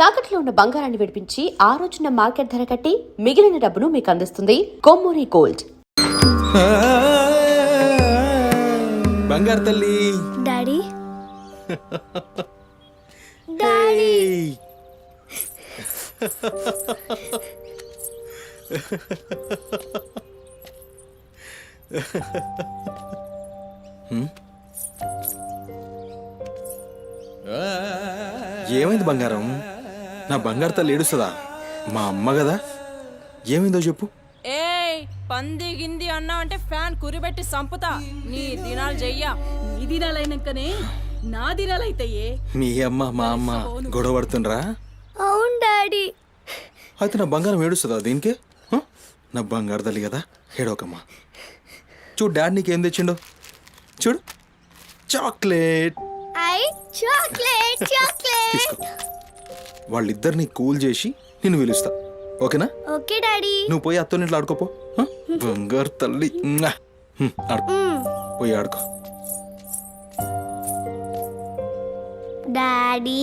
తాకట్లో ఉన్న బంగారాన్ని విడిపించి ఆ రోజున మార్కెట్ ధర కట్టి మిగిలిన డబ్బును మీకు అందిస్తుంది కొమ్మూరి గోల్డ్. బంగారు తల్లి డాడీ డాడీ ఏమైంది బంగారం? నా బంగారు తల్లి ఏడుస్తుందా? మా అమ్మ కదా, ఏమైందో చెప్పు. ఏయ్ పంది గింది అన్నా అంటే ఫ్యాన్ కురిబెట్టి సంపుతా. నీ దినాలు చెయ్యా. నీ దినాలైనాకనే నా దినాలైతాయే. మీ అమ్మ మా అమ్మ గొడవ పడుతుండ్రా? అవును డాడీ. అయితే నా బంగారం ఏడుస్తుందా దీనికే? నా బంగారు తల్లి కదా, ఏడవకమ్మా. చూడు డాడీ నీకేం తెచ్చిండో చూడు. చాక్లెట్. చాక్లెట్ చాక్లెట్ తీసుకో. వాళ్ళిద్దరిని కూల్ చేసి నిన్ను పిలుస్తా, ఓకేనా? Okay daddy. నువ్వు పోయి అత్తోనింట్లో ఆడుకోపో. బంగారు తల్లి ఆడుకో, పోయి ఆడుకో. డాడీ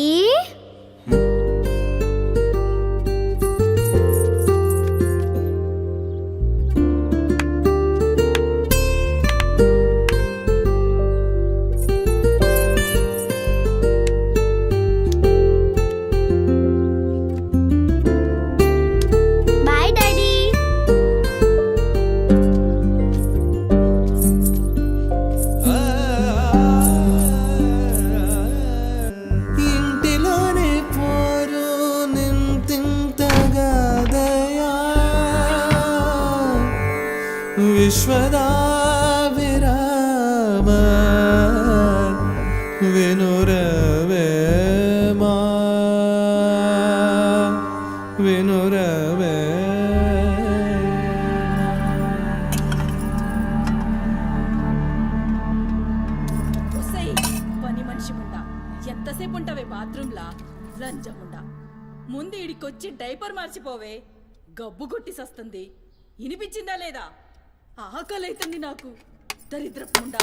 విశ్వదా విరామ వినురవేమా వినురవే. పని మనిషి ముండా ఎంతసేపు ఉంటావే బాత్రూంలా? లంజముండా ముందు ఇడికొచ్చి డైపర్ మార్చిపోవే. గబ్బు కొట్టి సస్తుంది. వినిపించిందా లేదా? ఆకలైతుంది నాకు. దరిద్రపుండా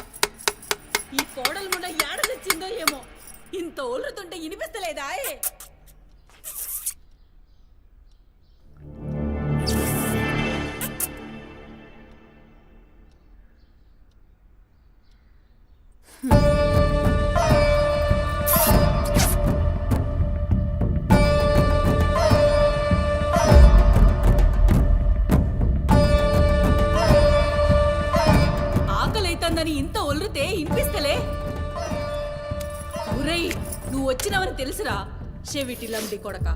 ఈ కోడలు ముండా ఏడ తెచ్చిందో ఏమో. ఇంత ఓలుతుంటే వినిపిస్తలేదా? ఇంత ఒల్లుతే ఇనిపిస్తలే. ఒరేయ్ నువ్వు వచ్చినవని తెలుసురా చెవిటిలంది కొడక.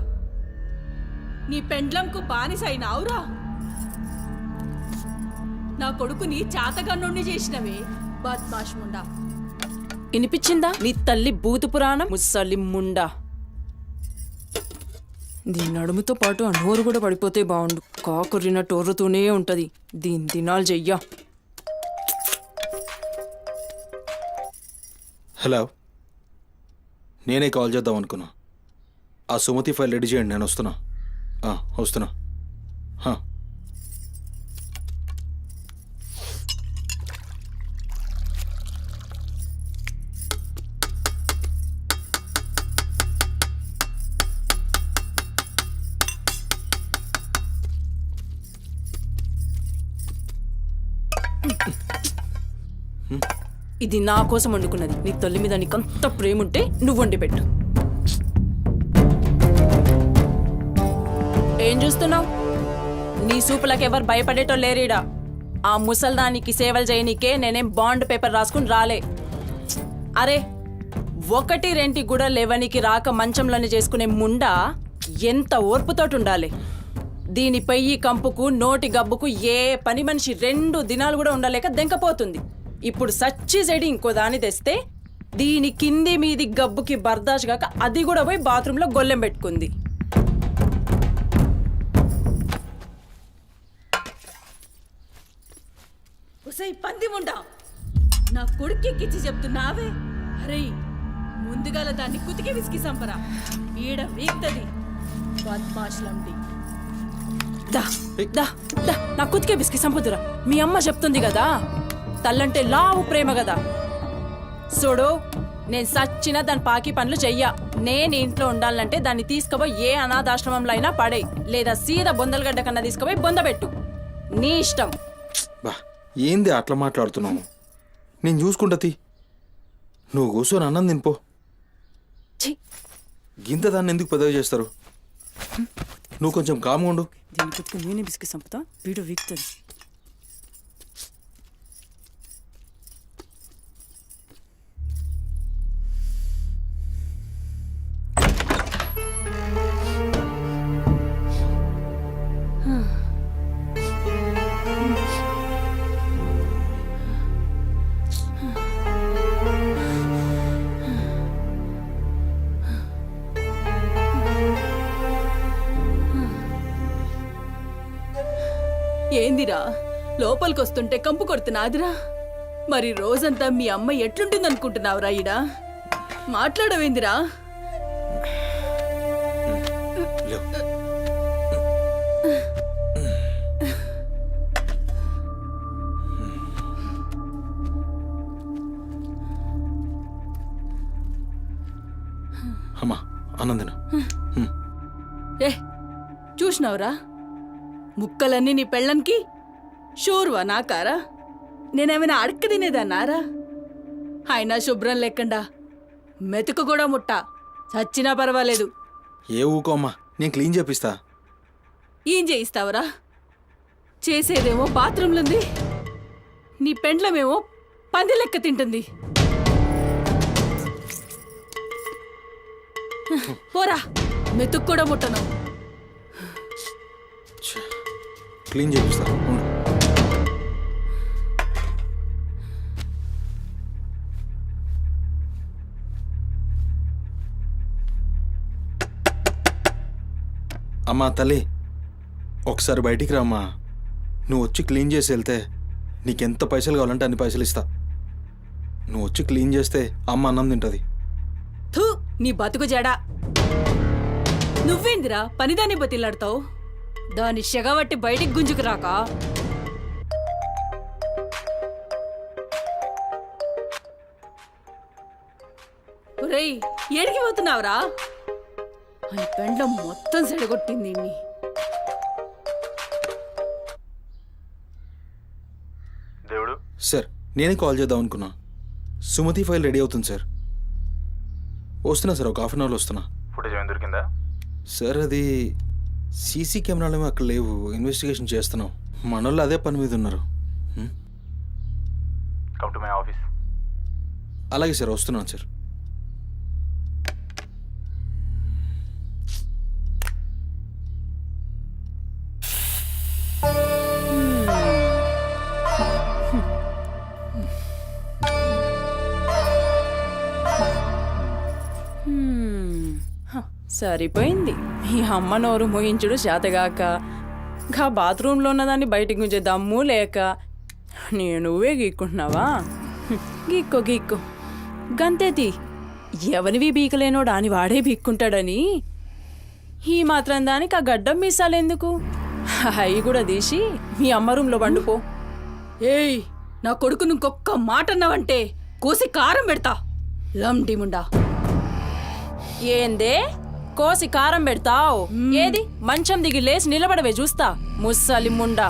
నీ పెండ్లంకు బానిసైనావురా. నా కొడుకుని చాతగన్నుణ్ణి చేసినవే బద్మాష్ ముండా. ఇనిపించిందా నీ తల్లి భూత పురాణం? ముసలి ముండా. దీని నడుముతో పాటు ఆ నోరు కూడా పడిపోతే బాగుండు. కాకురినట్టు ఒర్రుతూనే ఉంటది. దీని దినాలు చెయ్యా. హలో, నేనే కాల్ చేద్దాం అనుకున్నా. ఆ సుమతి ఫైల్ రెడీ చేయండి, నేను వస్తున్నా. వస్తున్నా. ఇది నా కోసం వండుకున్నది. నీ తల్లి మీద నీకంత ప్రేమ ఉంటే నువ్వు వండి పెట్టు. ఏం చూస్తున్నావు? నీ సూపులకు ఎవరు భయపడేటో లేరీడా. ఆ ముసల్దానికి సేవలు చేయనీకే నేనేం బాండ్ పేపర్ రాసుకుని రాలే. అరే 1-2 కూడా లేవనికి రాక మంచంలోనే చేసుకునే ముండా ఎంత ఓర్పుతోటి ఉండాలి. దీని పెయ్యి కంపుకు నోటి గబ్బుకు ఏ పని మనిషి 2 దినాలు కూడా ఉండలేక దెంకపోతుంది. ఇప్పుడు సచ్చి చెడి ఇంకో దాన్ని తెస్తే దీని కింది మీది గబ్బుకి బర్దాష్ గాక అది కూడా పోయి బాత్రూంలో గొల్లెం పెట్టుకుంది. పంది ముండా నా కొడుకెక్కిచ్చి చెప్తున్నావే. అరే ముందుగాల దాన్ని కుతికి విసికి సంపరా. ఈడ వీక్తది బద్మాష్లండి. దా దా దా నా కుతికే విసికి సంపదురా. మీ అమ్మ చెప్తుంది కదా, తల్లంటే లావు ప్రేమ కదా. చూడు, నేను సచ్చిన దాని పాకి పనులు చెయ్యా. నేను ఇంట్లో ఉండాలంటే దాన్ని తీసుకుపోయి ఏ అనాథాశ్రమంలో అయినా పడేయ్, లేదా సీదా బొందలగడ్డ కన్నా తీసుకుపోయి బొందబెట్టు. నీ ఇష్టం. బా ఏంది అట్లా మాట్లాడుతున్నావు? నేను చూసుకుంటా తీ. నువ్వు కూర్చొని అన్నం తినిపో. ఛీ, గింత దాన్ని ఎందుకు పెద్దగా చేస్తారు? నువ్వు కొంచెం కామ్గా ఉండు. దీని కుతుకు నేనే బిస్కి సంపుతా, వీడు వీక్తుంది. ఏందిరా లోపలికి వస్తుంటే కంపు కొడుతున్నాదిరా? మరి రోజంతా మీ అమ్మ ఎట్లుంటుందనుకుంటున్నావురా? ఈడా మాట్లాడవేందిరా? లేవు. అమ్మా అన్నం తిను. ఏ చూసినావురా, ముక్కలన్నీ నీ పెళ్ళన్కి షూర్వా నాకారా? నేనేమైనా అడక్క తినేదన్నారా? అయినా శుభ్రం లేకుండా మెతుకు కూడా ముట్ట, చచ్చినా పర్వాలేదు. ఏ ఊకో అమ్మా, నేను క్లీన్ చేపిస్తా. ఏం చేయిస్తావురా? చేసేదేమో బాత్రూంలుంది, నీ పెండ్లమేమో పంది లెక్క తింటుంది. పోరా, మెతుకు కూడా ముట్టను. క్లీన్ చేపిస్తా ఉండు. అమ్మా తల్లి, ఒకసారి బయటికి రామ్మా. నువ్వు వచ్చి క్లీన్ చేసి వెళ్తే నీకెంత పైసలు కావాలంటే అన్ని పైసలు ఇస్తా. నువ్వు వచ్చి క్లీన్ చేస్తే అమ్మ అన్నం తింటుంది. థూ, నీ బతుకు జడా. నువ్వేందిరా పనిదాన్ని బతిలాడతావు? దాని షెగబట్టి బయటికి గుంజుకు రాక. ఒరేయ్, ఏడికి పోతున్నావురా? అని పెండ్లం మొత్తం సెడగొట్టింది ఇన్ని. దేవుడు సార్, నేనే కాల్ చేద్దాం అనుకున్నా. సుమతి ఫైల్ రెడీ అవుతుంది సార్. వస్తున్నా సార్, ఒక హాఫ్ అన్ అవర్లో వస్తున్నా. ఫుటేజ్ ఏమైనా దొరికిందా? సార్ అది సీసీ కెమెరాలు అక్కడ లేవు, ఇన్వెస్టిగేషన్ చేస్తున్నాం. మనోళ్ళు అదే పని మీద ఉన్నారు. Come to my office. అలాగే సార్, వస్తున్నాను సార్. సరిపోయింది. ఈ అమ్మ నోరు మోయించుడు చేతగాక, గా బాత్రూంలో ఉన్నదాన్ని బయటికి గుంజే దమ్ము లేక నువ్వే గీక్కుంటున్నావా? గీక్కో గీక్కో, గంతేతి. ఎవరివి బీకలేనోడా అని వాడే బీక్కుంటాడని ఈ మాత్రం దానికి ఆ గడ్డం మీసాలెందుకు? అవి కూడా తీసి మీ అమ్మ రూంలో వండుకో. ఏయ్, నా కొడుకు ఇంకొక్క మాట అన్నావంటే కోసి కారం పెడతా. లండిముండా. ఏందే కోసి కారం పెడతావు? ఏది మంచం దిగి లేచి నిలబడవే చూస్తా, ముస్సలి ముండా.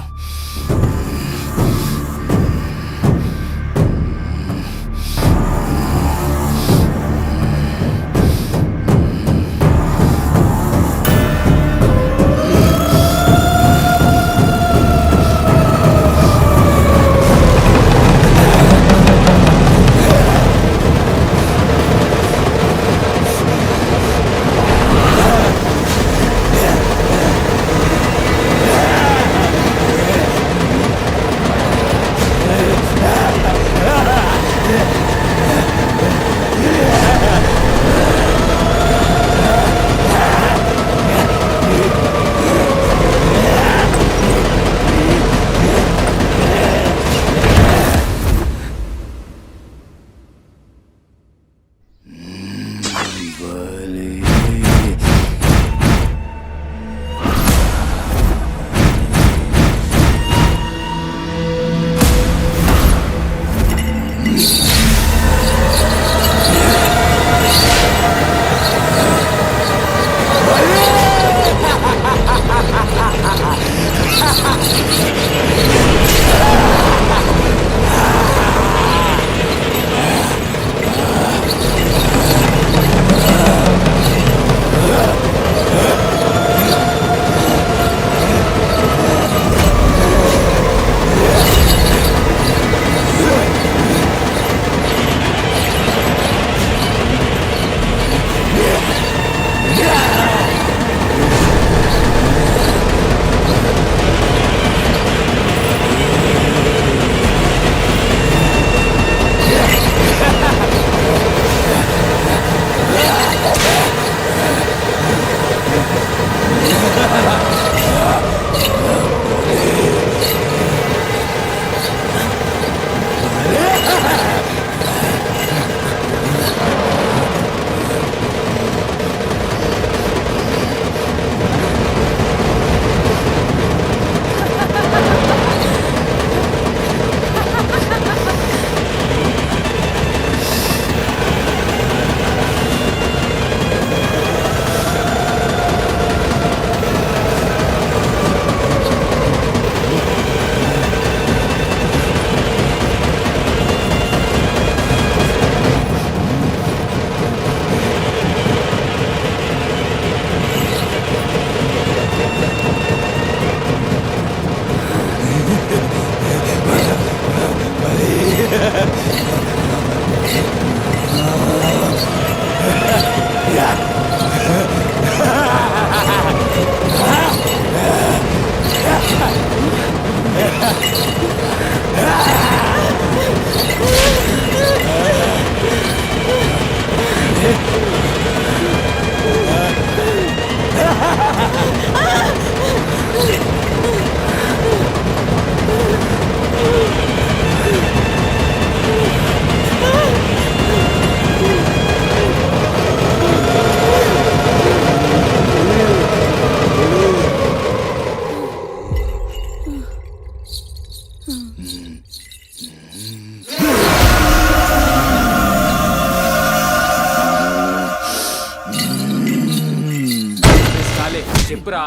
చాలే చెప్పురా.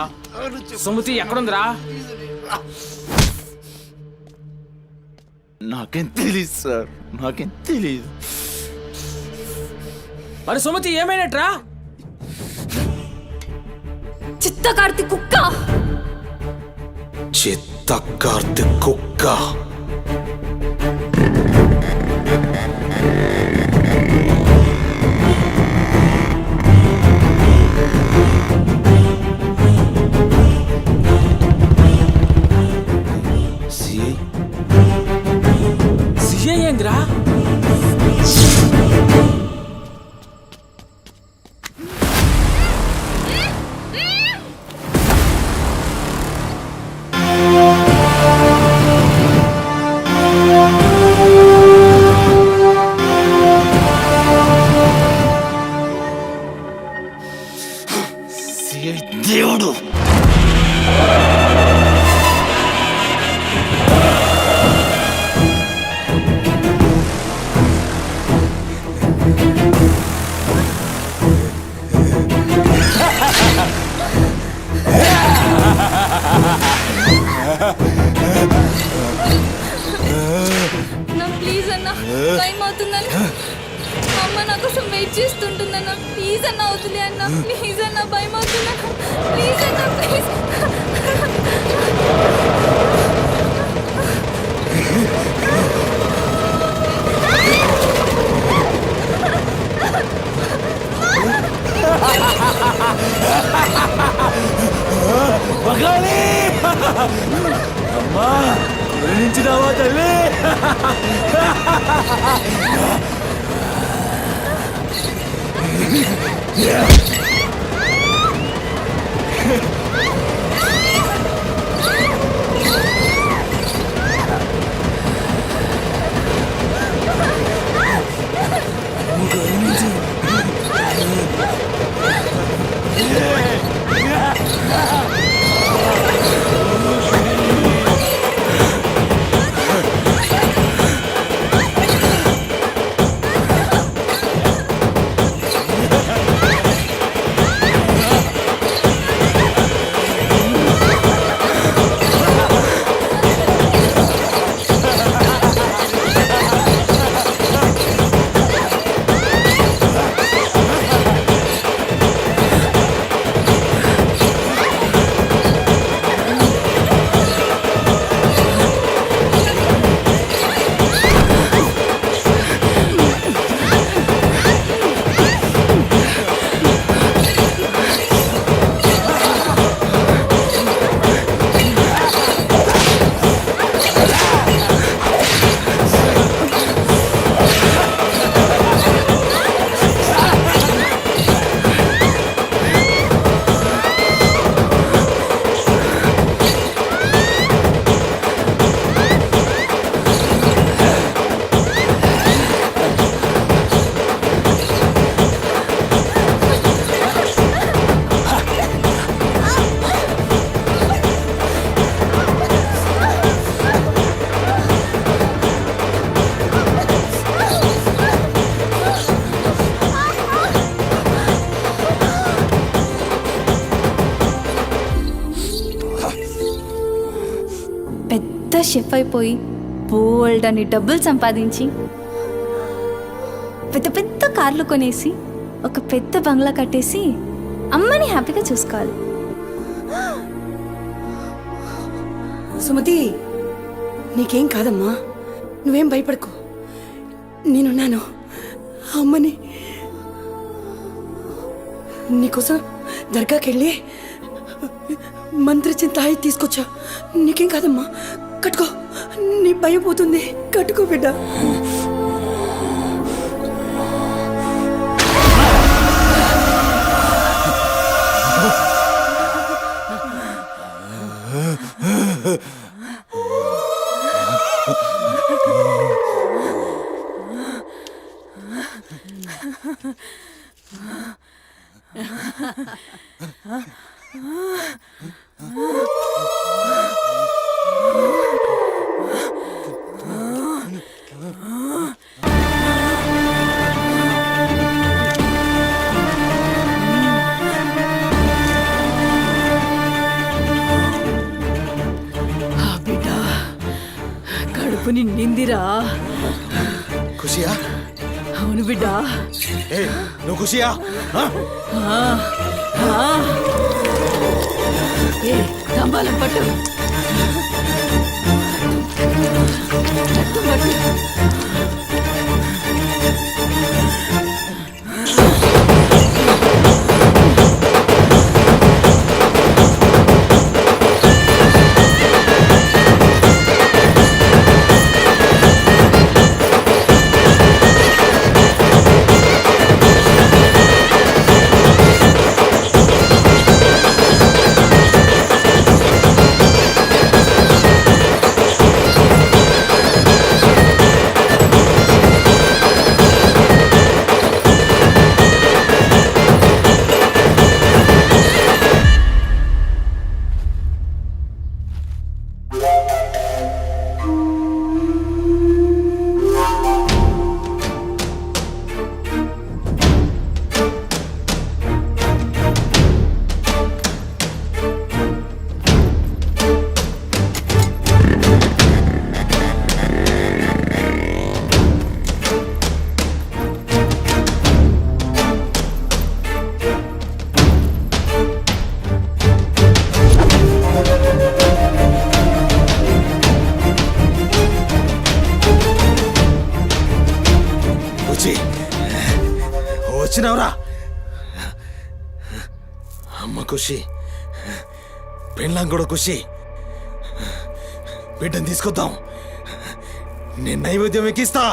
సుమతి ఎక్కడుందిరా? నాకేం తెలీదు సార్, నాకేం తెలీదు. మరి సుమతి ఏమైనట్రా? చిత్త కార్తీ కుక్క. చిత్త కార్తిక్ కుక్క. సిఐ ఏందిరా? దేవుడు నా ప్లీజ్ అన్న, టైం అవుతుందన్న. అమ్మ నా కోసం వెయిట్ చేస్తుంటుందన్న. ప్లీజ్ అన్న వదిలే అన్న. ప్లీజ్ అన్న, భయం అవుతుందన్న. ప్లీజ్ అన్న, ప్లీజ్. పగాలి అమ్మా, గురించినావా తల్లి? షెఫ్ అయిపోయి బోల్డ్ అని డబ్బులు సంపాదించి పెద్ద పెద్ద కార్లు కొనేసి ఒక పెద్ద బంగ్లా కట్టేసి అమ్మని హ్యాపీగా చూసుకోవాలి. సుమతి, నీకేం కాదమ్మా, నువ్వేం భయపడకు, నేనున్నాను. అమ్మని నీకోసం దర్గాకెళ్ళి మంత్రిచ్చిన తాయి తీసుకొచ్చా. నీకేం కాదమ్మా, కట్టుకో, నీ భయం పోతుంది. కట్టుకో బిడ్డ. కడుపు నిందిరా. ఖుషియా? అవును బిడ్డ. ఏ నువ్వు ఖుషియా? ఏ తంబాలం పట్టు. రక్తం పట్టు. వచ్చినావురా? అమ్మ ఖుషి, పెళ్ళాం కూడా ఖుషి. బిడ్డను తీసుకొద్దాం, నేను నైవేద్యం ఎక్కిస్తా.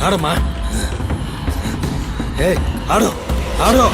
ఆడమ్మా, ఏ ఆడు ఆడు.